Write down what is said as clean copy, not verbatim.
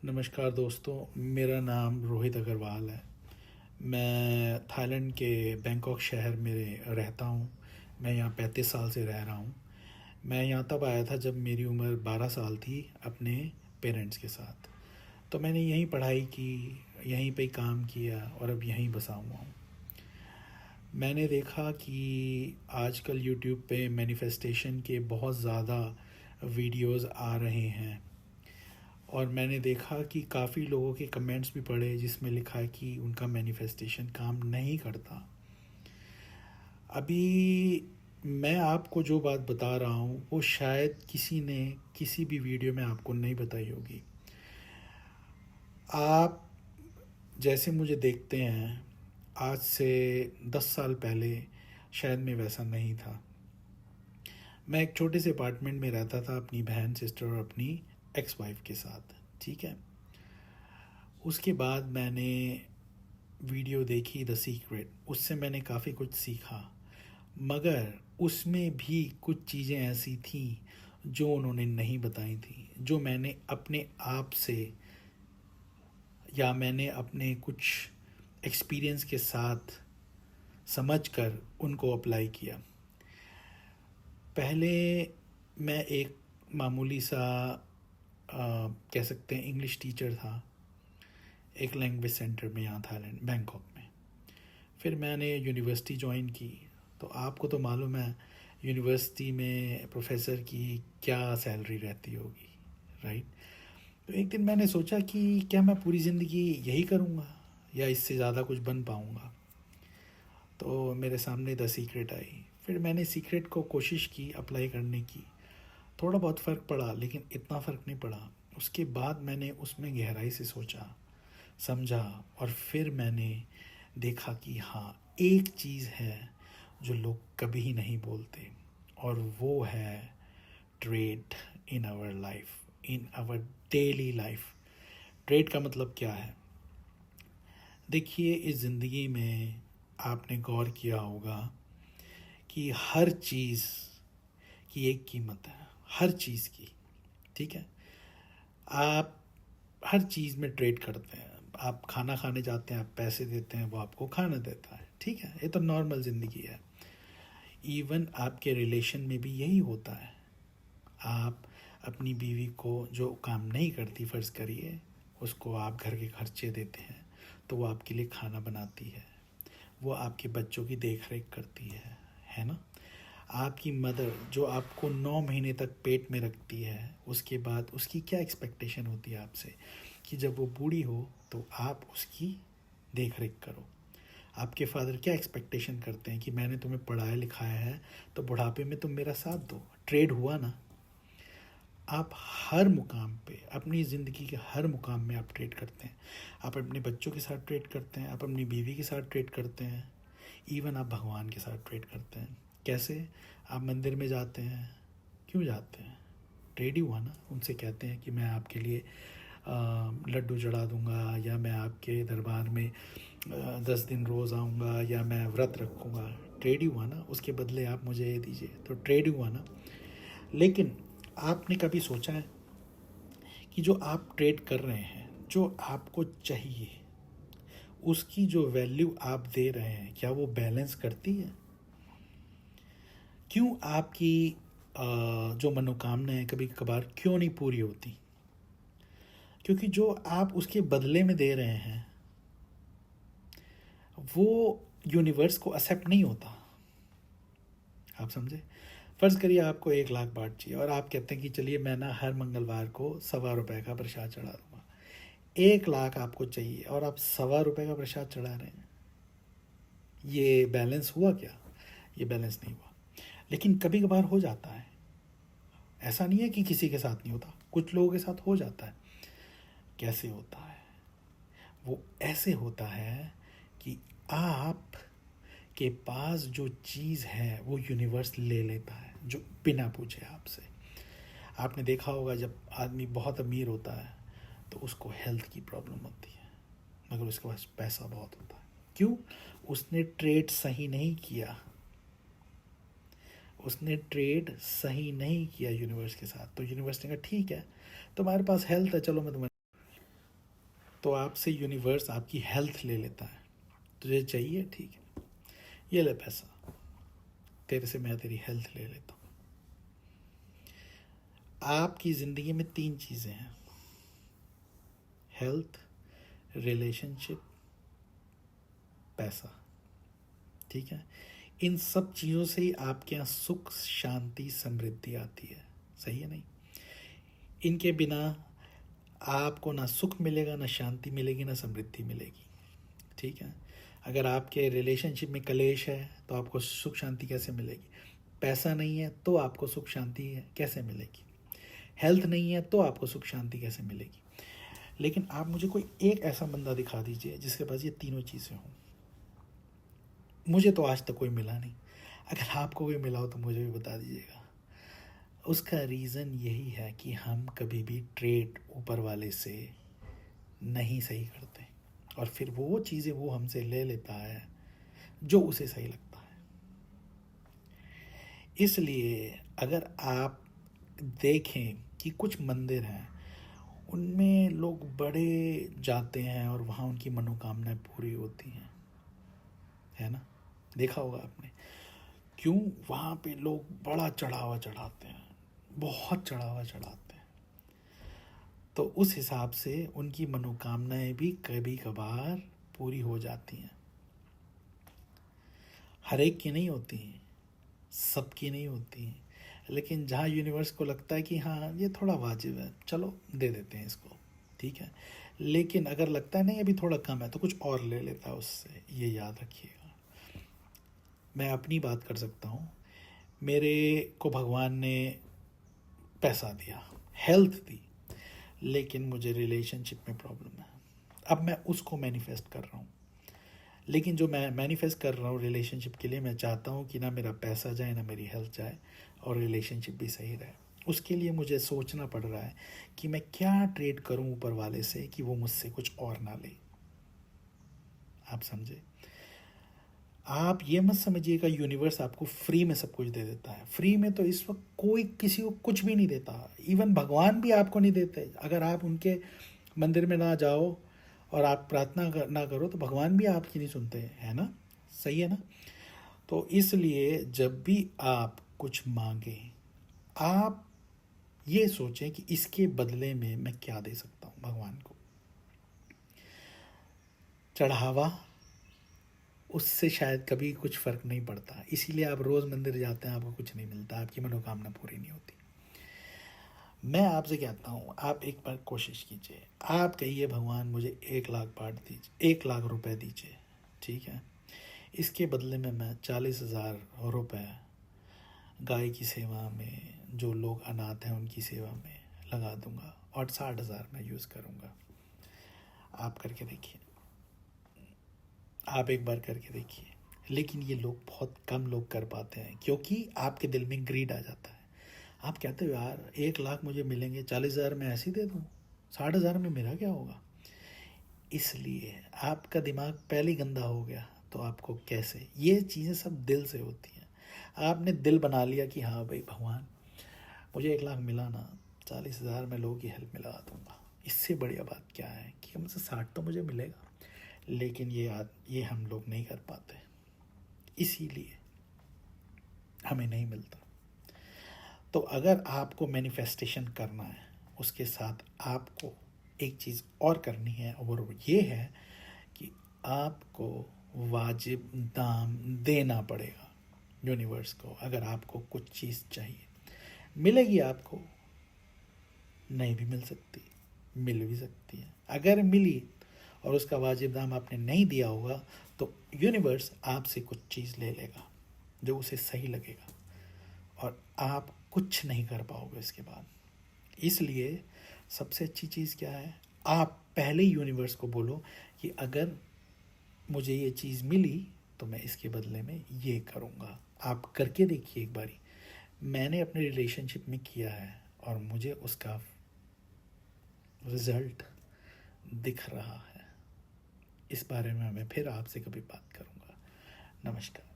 नमस्कार दोस्तों, मेरा नाम रोहित अग्रवाल है। मैं थाईलैंड के बैंकॉक शहर में रहता हूँ। मैं यहाँ 35 साल से रह रहा हूँ। मैं यहाँ तब आया था जब मेरी उम्र 12 साल थी, अपने पेरेंट्स के साथ। तो मैंने यहीं पढ़ाई की, यहीं पे काम किया और अब यहीं बसा हुआ हूँ। मैंने देखा कि आजकल यूट्यूब पे मैनिफेस्टेशन के बहुत ज़्यादा वीडियोस आ रहे हैं, और मैंने देखा कि काफ़ी लोगों के कमेंट्स भी पढ़े जिसमें लिखा है कि उनका मैनिफेस्टेशन काम नहीं करता। अभी मैं आपको जो बात बता रहा हूँ वो शायद किसी ने किसी भी वीडियो में आपको नहीं बताई होगी। आप जैसे मुझे देखते हैं, आज से 10 साल पहले शायद मैं वैसा नहीं था। मैं एक छोटे से अपार्टमेंट में रहता था अपनी बहन, सिस्टर और अपनी एक्स वाइफ के साथ। ठीक है। उसके बाद मैंने वीडियो देखी द सीक्रेट, उससे मैंने काफ़ी कुछ सीखा। मगर उसमें भी कुछ चीज़ें ऐसी थी जो उन्होंने नहीं बताई थी, जो मैंने अपने आप से या मैंने अपने कुछ एक्सपीरियंस के साथ समझ कर उनको अप्लाई किया। पहले मैं एक मामूली सा कह सकते हैं इंग्लिश टीचर था, एक लैंग्वेज सेंटर में यहाँ थाईलैंड बैंकॉक में। फिर मैंने यूनिवर्सिटी ज्वाइन की। तो आपको तो मालूम है यूनिवर्सिटी में प्रोफेसर की क्या सैलरी रहती होगी, राइट। तो एक दिन मैंने सोचा कि क्या मैं पूरी ज़िंदगी यही करूँगा या इससे ज़्यादा कुछ बन पाऊँगा। तो मेरे सामने द सीक्रेट आई। फिर मैंने सीक्रेट को कोशिश की अप्लाई करने की। थोड़ा बहुत फ़र्क पड़ा, लेकिन इतना फ़र्क नहीं पड़ा। उसके बाद मैंने उसमें गहराई से सोचा, समझा, और फिर मैंने देखा कि हाँ, एक चीज़ है जो लोग कभी नहीं बोलते, और वो है trade in our life, in our daily life. Trade का मतलब क्या है? देखिए, इस ज़िंदगी में आपने गौर किया होगा कि हर चीज़ की एक कीमत है, हर चीज़ की। ठीक है। आप हर चीज़ में ट्रेड करते हैं। आप खाना खाने जाते हैं, आप पैसे देते हैं, वो आपको खाना देता है। ठीक है, ये तो नॉर्मल ज़िंदगी है। इवन आपके रिलेशन में भी यही होता है। आप अपनी बीवी को जो काम नहीं करती, फ़र्ज़ करिए उसको आप घर के खर्चे देते हैं, तो वो आपके लिए खाना बनाती है, वो आपके बच्चों की देख रेख करती है ना। आपकी मदर जो आपको 9 महीने तक पेट में रखती है, उसके बाद उसकी क्या एक्सपेक्टेशन होती है आपसे कि जब वो बूढ़ी हो तो आप उसकी देख रेख करो। आपके फादर क्या एक्सपेक्टेशन करते हैं कि मैंने तुम्हें पढ़ाया लिखाया है तो बुढ़ापे में तुम मेरा साथ दो। ट्रेड हुआ ना। आप हर मुकाम पे, अपनी ज़िंदगी के हर मुकाम में आप ट्रेड करते हैं। आप अपने बच्चों के साथ ट्रेड करते हैं, आप अपनी बीवी के साथ ट्रेड करते हैं, इवन आप भगवान के साथ ट्रेड करते हैं। कैसे? आप मंदिर में जाते हैं, क्यों जाते हैं? ट्रेड ही हुआ ना। उनसे कहते हैं कि मैं आपके लिए लड्डू चढ़ा दूंगा, या मैं आपके दरबार में 10 दिन रोज़ आऊँगा, या मैं व्रत रखूँगा। ट्रेड ही हुआ ना। उसके बदले आप मुझे ये दीजिए, तो ट्रेड ही हुआ ना। लेकिन आपने कभी सोचा है कि जो आप ट्रेड कर रहे हैं, जो आपको चाहिए, उसकी जो वैल्यू आप दे रहे हैं, क्या वो बैलेंस करती है? क्यों आपकी जो मनोकामनाएं कभी कभार क्यों नहीं पूरी होती? क्योंकि जो आप उसके बदले में दे रहे हैं वो यूनिवर्स को एक्सेप्ट नहीं होता। आप समझे? फ़र्ज़ करिए आपको 1 लाख बात चाहिए, और आप कहते हैं कि चलिए मैं ना हर मंगलवार को ₹1.25 का प्रसाद चढ़ा दूँगा। 1 लाख आपको चाहिए और आप ₹1.25 का प्रसाद चढ़ा रहे हैं। ये बैलेंस हुआ क्या? ये बैलेंस नहीं हुआ। लेकिन कभी कभार हो जाता है। ऐसा नहीं है कि किसी के साथ नहीं होता, कुछ लोगों के साथ हो जाता है। कैसे होता है? वो ऐसे होता है कि आप के पास जो चीज़ है वो यूनिवर्स ले लेता है, जो बिना पूछे आपसे। आपने देखा होगा जब आदमी बहुत अमीर होता है तो उसको हेल्थ की प्रॉब्लम होती है, मगर उसके पास पैसा बहुत होता है। क्यों? उसने ट्रेड सही नहीं किया। उसने ट्रेड सही नहीं किया यूनिवर्स के साथ। तो यूनिवर्स ने कहा ठीक है, तुम्हारे पास हेल्थ है, चलो मैं तुम्हें तो आपसे यूनिवर्स आपकी हेल्थ ले लेता है। तुझे चाहिए, ठीक है, ये ले पैसा, तेरे से मैं तेरी हेल्थ ले लेता हूँ। आपकी ज़िंदगी में 3 चीज़ें हैं, हेल्थ, रिलेशनशिप, पैसा, ठीक है। इन सब चीज़ों से ही आपके यहाँ सुख, शांति, समृद्धि आती है, सही है नहीं? इनके बिना आपको ना सुख मिलेगा, ना शांति मिलेगी, ना समृद्धि मिलेगी, ठीक है। अगर आपके रिलेशनशिप में कलेश है तो आपको सुख शांति कैसे मिलेगी? पैसा नहीं है तो आपको सुख शांति कैसे मिलेगी? हेल्थ नहीं है तो आपको सुख शांति कैसे मिलेगी? लेकिन आप मुझे कोई एक ऐसा बंदा दिखा दीजिए जिसके पास ये तीनों चीज़ें हों। मुझे तो आज तक कोई मिला नहीं। अगर आपको कोई मिला हो तो मुझे भी बता दीजिएगा। उसका रीज़न यही है कि हम कभी भी ट्रेड ऊपर वाले से नहीं सही करते, और फिर वो चीज़ें वो हमसे ले लेता है जो उसे सही लगता है। इसलिए अगर आप देखें कि कुछ मंदिर हैं, उनमें लोग बड़े जाते हैं और वहाँ उनकी मनोकामनाएं पूरी होती हैं, है ना? देखा होगा आपने। क्यों? वहाँ पे लोग बड़ा चढ़ावा चढ़ाते हैं, बहुत चढ़ावा चढ़ाते हैं। तो उस हिसाब से उनकी मनोकामनाएं भी कभी कभार पूरी हो जाती हैं। हर एक की नहीं होती हैं, सबकी नहीं होती हैं, लेकिन जहाँ यूनिवर्स को लगता है कि हाँ ये थोड़ा वाजिब है, चलो दे देते हैं इसको, ठीक है। लेकिन अगर लगता है नहीं अभी थोड़ा कम है तो कुछ और ले लेता है उससे, ये याद रखिएगा। मैं अपनी बात कर सकता हूँ। मेरे को भगवान ने पैसा दिया, हेल्थ दी, लेकिन मुझे रिलेशनशिप में प्रॉब्लम है। अब मैं उसको मैनिफेस्ट कर रहा हूँ, लेकिन जो मैं मैनिफेस्ट कर रहा हूँ रिलेशनशिप के लिए, मैं चाहता हूँ कि ना मेरा पैसा जाए ना मेरी हेल्थ जाए और रिलेशनशिप भी सही रहे। उसके लिए मुझे सोचना पड़ रहा है कि मैं क्या ट्रेड करूँ ऊपर वाले से कि वो मुझसे कुछ और ना ले। आप समझे? आप ये मत समझिएगा यूनिवर्स आपको फ्री में सब कुछ दे देता है। फ्री में तो इस वक्त कोई किसी को कुछ भी नहीं देता, इवन भगवान भी आपको नहीं देते। अगर आप उनके मंदिर में ना जाओ और आप प्रार्थना ना करो तो भगवान भी आपकी नहीं सुनते, है ना? सही है ना? तो इसलिए जब भी आप कुछ मांगे, आप ये सोचें कि इसके बदले में मैं क्या दे सकता हूँ भगवान को। चढ़ावा, उससे शायद कभी कुछ फ़र्क नहीं पड़ता, इसीलिए आप रोज़ मंदिर जाते हैं, आपको कुछ नहीं मिलता, आपकी मनोकामना पूरी नहीं होती। मैं आपसे कहता हूँ, आप एक बार कोशिश कीजिए। आप कहिए भगवान मुझे 1 लाख बांट दीजिए, 1 लाख रुपए दीजिए, ठीक है। इसके बदले में मैं 40,000 रुपये गाय की सेवा में, जो लोग अनाथ हैं उनकी सेवा में लगा दूंगा, और 60,000 मैं यूज़ करूँगा। आप करके देखिए, आप एक बार करके देखिए। लेकिन ये लोग बहुत कम लोग कर पाते हैं, क्योंकि आपके दिल में ग्रीड आ जाता है। आप कहते हो यार 1 लाख मुझे मिलेंगे, 40,000 मैं ऐसे ही दे दूँ, 60,000 में मेरा क्या होगा? इसलिए आपका दिमाग पहले ही गंदा हो गया, तो आपको कैसे, ये चीज़ें सब दिल से होती हैं। आपने दिल बना लिया कि हाँ भाई भगवान मुझे 1 लाख मिला ना, 40,000 में लोगों की हेल्प में लगा दूँगा। इससे बढ़िया बात क्या है कि कम से 60 तो मुझे मिलेगा। लेकिन ये हम लोग नहीं कर पाते, इसीलिए हमें नहीं मिलता। तो अगर आपको मैनिफेस्टेशन करना है, उसके साथ आपको एक चीज़ और करनी है, और ये है कि आपको वाजिब दाम देना पड़ेगा यूनिवर्स को। अगर आपको कुछ चीज़ चाहिए, मिलेगी आपको, नहीं भी मिल सकती, मिल भी सकती है। अगर मिली और उसका वाजिब दाम आपने नहीं दिया होगा तो यूनिवर्स आपसे कुछ चीज़ ले लेगा जो उसे सही लगेगा, और आप कुछ नहीं कर पाओगे इसके बाद। इसलिए सबसे अच्छी चीज़ क्या है, आप पहले यूनिवर्स को बोलो कि अगर मुझे ये चीज़ मिली तो मैं इसके बदले में ये करूँगा। आप करके देखिए एक बारी। मैंने अपने रिलेशनशिप में किया है और मुझे उसका रिज़ल्ट दिख रहा है। इस बारे में मैं फिर आपसे कभी बात करूँगा। नमस्कार।